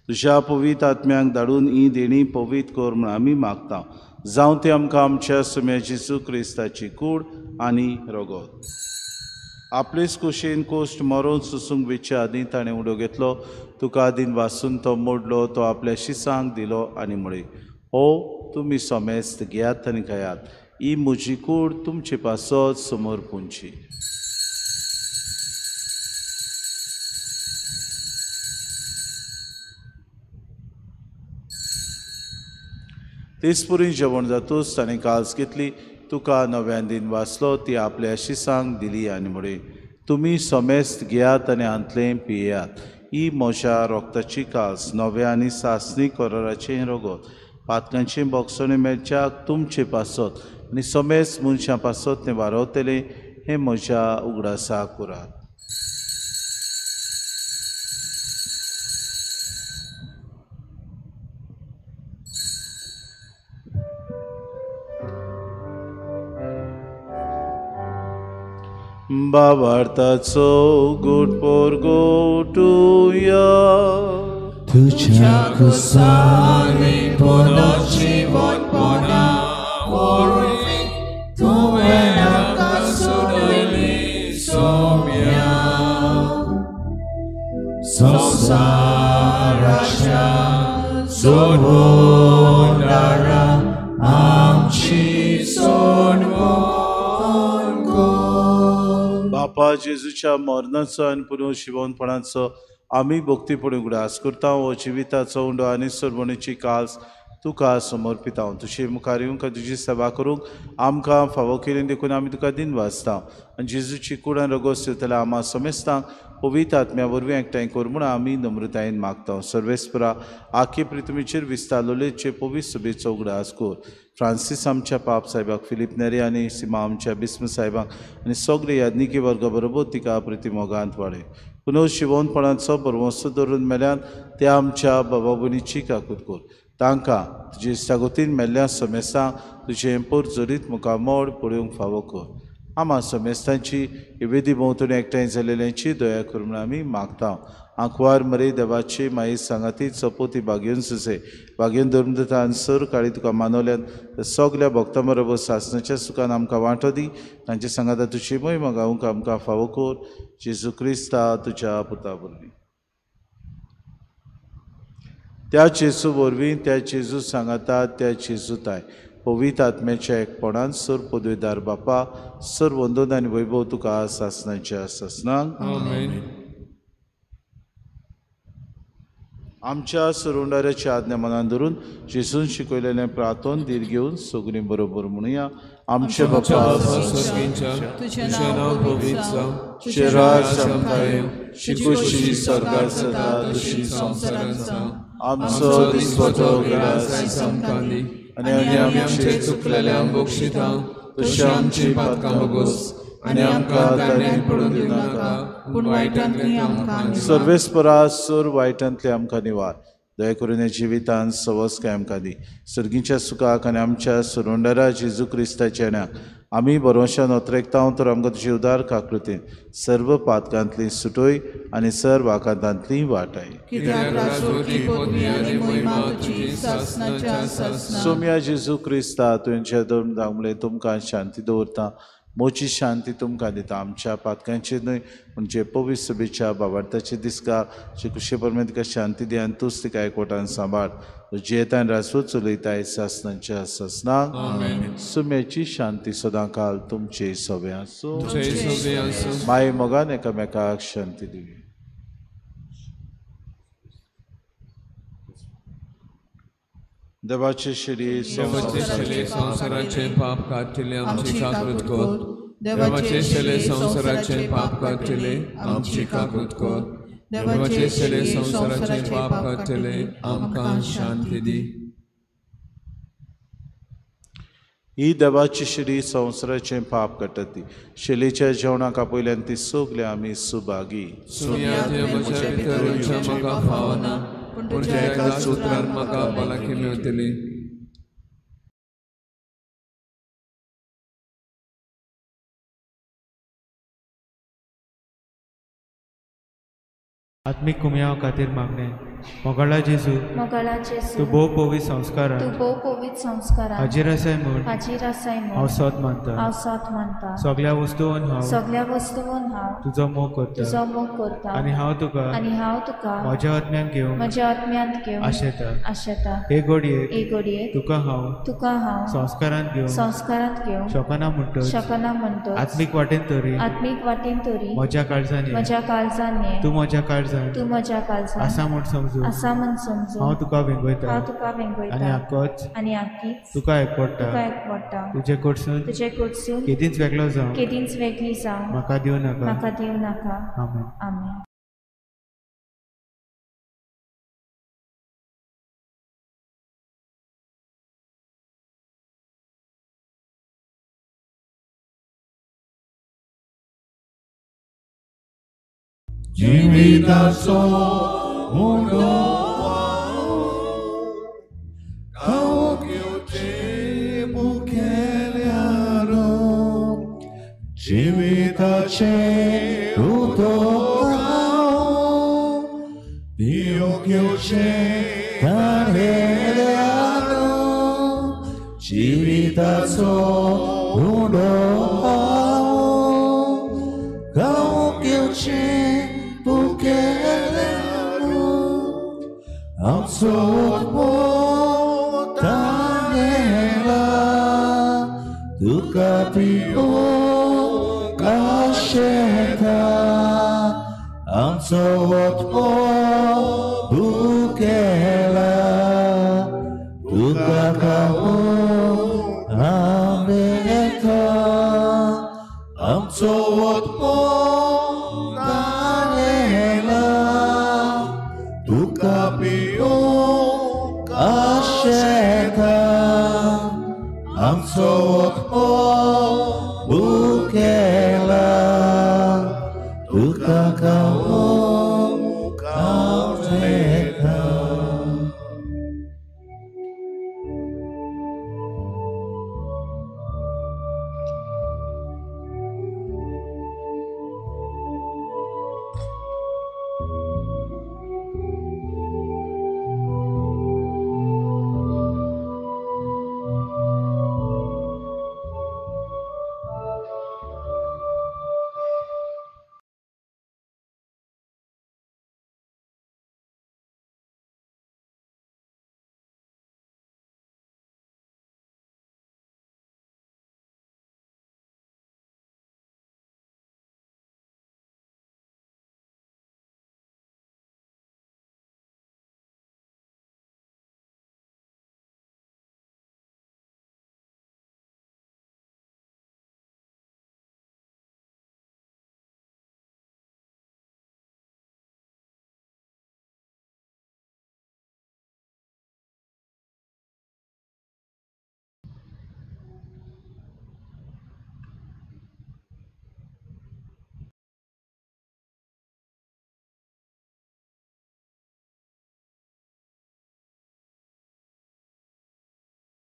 तुज्या पवित्र आत्म्यांक धाडून ही देणी पवित्र कर म्हूण आमी मागता. जावं ती आमकां आमच्या सुम्या जेजू क्रिस्ताची कूड आनी रगत. आपलेच कुशीन कोश्ट मरून सुसूंक वेच्या आदीं ताणें उडो घेतलो. तुका आदीन वासून तो मोडलो. तो आपल्या शिसांक दिलो आनी म्हळें, हो तुमी सोमेस्त घेयात आनी खायात. ही म्हजी कूड तुमचे पासत समोर पुंची. तेसपुरी जेवण जातूच ताणें काल्स घेतली. तुका नव्यान दिन वाचलो. ती आपल्या शिसांक दिली आनी म्हळें, तुमी सोमेस्त घेयात आनी हांतलें पियेयात. ही म्हज्या रोगताची काल्स, नव्या आनी सासणी कोराराचें रगत, पातकांचें भोगसणें मेळच्याक तुमचे पासत आनी सोमेस्त मनशां पासत तें वारवतलें. हें म्हज्या उगडासाक करात. बाबार्थाचो गोड पोरगोटुया. तुझ्या कुसानी पुनर्जीवनपणा वरवी तुवें आमकां सोडली सौम्या संसाराच्या सोडवणारा आमची सोडवण कर. बापा जेजूच्या मरणाचो आनी पुनर्जीवनपणाचो आमी भक्तीपणी उगडास करता. हो जिविताचो उंडो आनी सोडवणेची कास तुका समर्पिता. तुजे मुखार येवंक तुजी सेवा करूंक आमकां फावो केली देखून आमी तुका दिन वाचता. आनी जेजूची कूड आनी रगत सिवतल्या आम्हा समेस्तांक पवित्र आत्म्या वरवीं एकठांय कर म्हूण आमी नम्रतायेन मागता. सर्वेस्परा आखे प्रितमेचेर विस्तारलोलेचे पवित्र सभेचो उगडास कर. फ्रांसीस आमच्या पाप साहेबाक, फिलीप नेरे आनी सिमा आमच्या बिस्म साहेबाक आनी सगळे यादनिकी वर्गा बरोबर तिका प्रतिमोगांत वाडय. पुनर्जीवनपणाचो बरवंसो धरून मेल्यान त्या आमच्या बाबा भयणीची काकूट कर. तांकां तुजे इश्टागतीन मेल्ल्या समेस्तांक तुजें पर जरीत मुखार मोड पळोवंक फावो कर. आम्हा समेस्तांची वेदी भोंवतणी एकठांय जालेल्यांची दया कर म्हूण आमी मागता. आंकवार मरे देवाची माई सांगाती चपोती भाग्यन सुसे भाग्यन धर्मदत्तान सर काळी तुका मानवल्यान सगल्या भक्तां बरोबर सासणाच्या सुखान आमकां वांटो दी. तांचे सांगाता तुजी महिमा गावूंक आमकां फावो कर. जेजू क्रिस्ता तुज्या पुता वरवीं. त्या जेजू वरवीं, त्या जेजू सांगाता, त्या जेजूताय पवित्र आत्म्याच्या एकपणान सर पदवेदार बापा सर वंदन आनी वैभव तुका सासणाच्या सासणांक. आमेन. आमच्या सरोंडाऱ्याची आज्ञा मनान धरून जेजून शिकयलेलें प्रार्थोन धीर घेवन सगळीं बरोबर म्हणुया. आमचे बापा तुझें नांव पवित्र जावं, तुजें राज्य आमकां येवं, शिकुशी स्वर्गार सदा तशी संवसारांत जावं. आमचो दिसवतो गिरास आमकां दी आनी आमचे चुकलेल्यांक बक्षिता. तशी आमची पातकां बगोस आनी आमकां दाण्यांत पडूंक दिवं नाका, पूण वायटांतलीं आमकां सर्वेस्परा सर वायटांतले आमकां निवार. दया करून ह्या जिवितांत सवस काय आमकां दी. सर्गीच्या सुखाक आनी आमच्या सरोंडारा जेजू क्रिस्ताच्या येण्याक आमी बरोवशान ओतरेकता तर आमकां तुजी उदार काकृतीन सर्व पातकांतली सुटोय आनी सर्व वाकांतांतली वाटाय. सोम्या जेजू क्रिस्ता तुमच्या धर्म दामले तुमकां शांती दवरता. मोची शांती तुमकां दिता. आमच्या पातकांचेर न्हय म्हणजे पवित्र सभेच्या भावार्थाचे दिसका जे कुशे परमे तिका शांती दी आनी तूंच तिका एकवटान सांबाळ. जेतान रासवत चलयताय सासणांच्या सासणांक. सुम्याची शांती सदां काल तुमचे सवे आसूं. माय मोगान एकामेकाक शांती दिवी. देवाचे शरीर संवसाराचे पाप काटिले आमची काकूट कर. देवाचे शेले संवसाराचे पाप काटिले आमची काकूट कर. देवाचे शेले संवसाराचे पाप काटिले आमकां शांती दी. ही देवाची श्री संवसाराचे पाप कटती. शेलीच्या जेवणाक पयल्यान ती सगळे आमी सुभागी. म्हाका फावना पूण तुज्या एका सुत्रान म्हाका भलायकी मेळटली. आत्मिक कुमया खातीर मागणे. मोगाळा जेजू तूं भोव पवित्र संस्कारान हाजीर आसाय म्हूण हांव सत मानता. सगळ्या वस्तूंत हांव तुजो मोग करता आनी हांव तुका म्हज्या आत्म्यान घेवन आशेता. हे घडये तुका हांव संस्कारांत घेवन शकना म्हणटच आत्मीक वाटेन तरी म्हज्या काळजांनी तूं म्हज्या काळजांत आसा म्हूण समजून हांव तुका वेंगयता आनी आख्खीच तुका एकवटा. तुजे कडसून केदींच वेगळो जावं म्हाका दिवं नाका. आमेन. Jividaso mundo kao kyote bukeliaro jivitache uto kao dio kyote uno Kau kiuche bukelemu Amsokmo tanela Tukapio kasheta Amsokmo bukela Tukakao ameta Amsokmo Tukapio kasheta Amsokmo bukela Tukakao kameta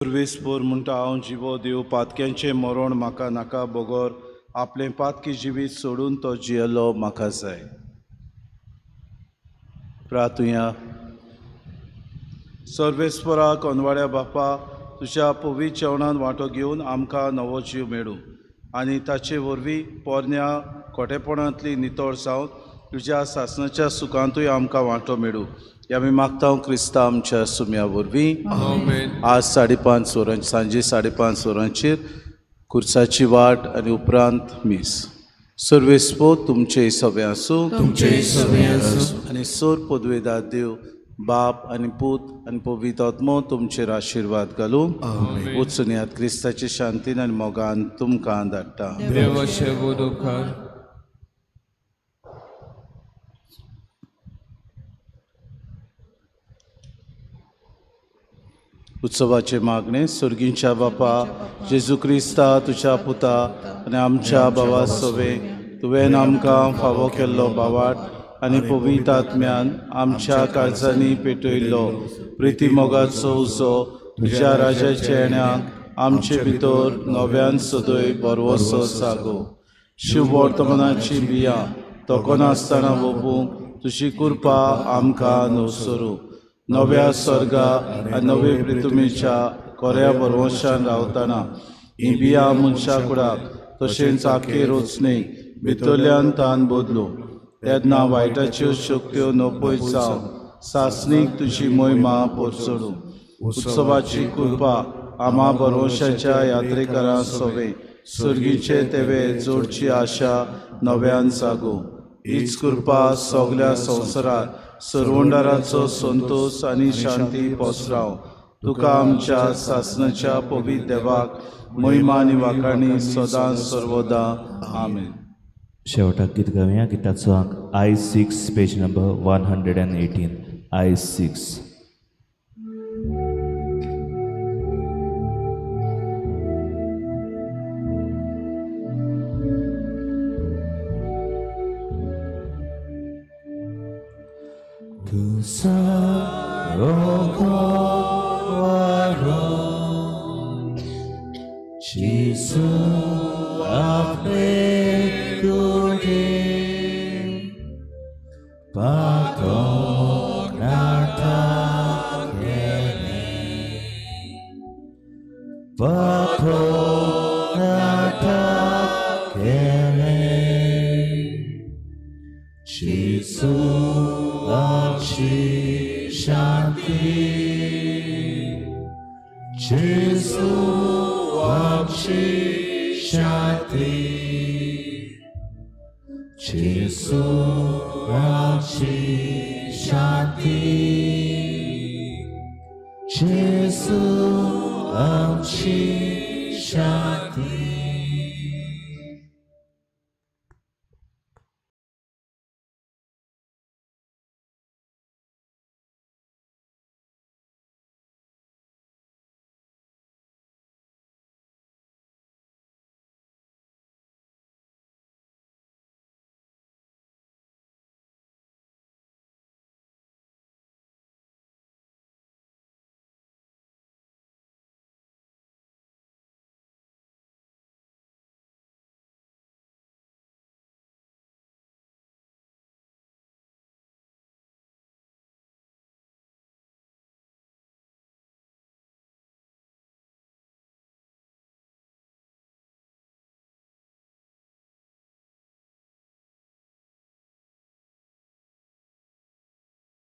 सर्वेस्पोर म्हणटा हांव जिवो देव पातक्यांचें मरण म्हाका नाका बोगोर आपलें पातकी जिवीत सोडून तो जियेलो म्हाका जाय. प्रार्थुया. सर्वेस्पोरा कोनवाड्या बापा तुज्या पवित्र जेवणांत वांटो घेवन आमकां नवो जीव मेळूं आनी ताचे वरवीं पोरण्या खोटेपणांतली नितळ जावन तुज्या सासणाच्या सुखांतूय आमकां वांटो मेळूं. आमी मागता क्रिस्ता आमच्या सुम्या वरवीं. आज 5:30 वरांचेर सांजे 5:30 वरांचेर खुर्साची वाट आनी उपरांत मीस. सर्वेस्पो तुमचे सवे आसूं आनी सोर पदवेदार देव बाप आनी पूत आनी पवित्र आत्मो तुमचेर आशिर्वाद घालूं. वचून येयात क्रिस्ताचे शांतीन आनी मोगान तुमकां धाडटा. उत्सवाचे मागणे. सुर्गींच्या बापा जेजू क्रिस्ता तुज्या पुता आनी आमच्या भावा सवे तुवें आमकां फावो केल्लो बावाट आनी पवित्र आत्म्यान आमच्या काळजांनी पेटयल्लो प्रिती मोगाचो उजो तुज्या राजाच्या येण्याक आमचे भितर नव्यान सदय बरवसो जागो. शिव वर्तमानाची बिया तोकोन आसतना ओपूंक तुजी कृपा आमकां नवसरू. नव्या स्वर्गा आनी नवे पृथ्वीच्या कोऱ्या बरवशान रावतना ही बिया मनशा कुडाक तशेंच आखे रोचणेक भितरल्यान तान बदलू. तेन्ना वायटाच्यो शक्त्यो नपय जावन सासणीक तुजी महिमा पोरचडू. उत्सवाची कृपा आम्हा बरवशाच्या यात्रेकारां सवे सुर्गीचे तेवे जोडची आशा नव्यान जागो. हीच कृपा सगल्या संवसारात सर्वंडाराचो संतोष आनी शांती पसराव. तुका आमच्या सासणाच्या पवित्र देवाक महिमा आनी वाखाणी सदां सर्वदा. आमेन. शेवटाक गीत गावया. गिताचो अंक I6 page number 118. I6. Jésus après tourner, pardonnata kene, pardon. आमची शांती जेसू आमची शांती जेसू आमची शांती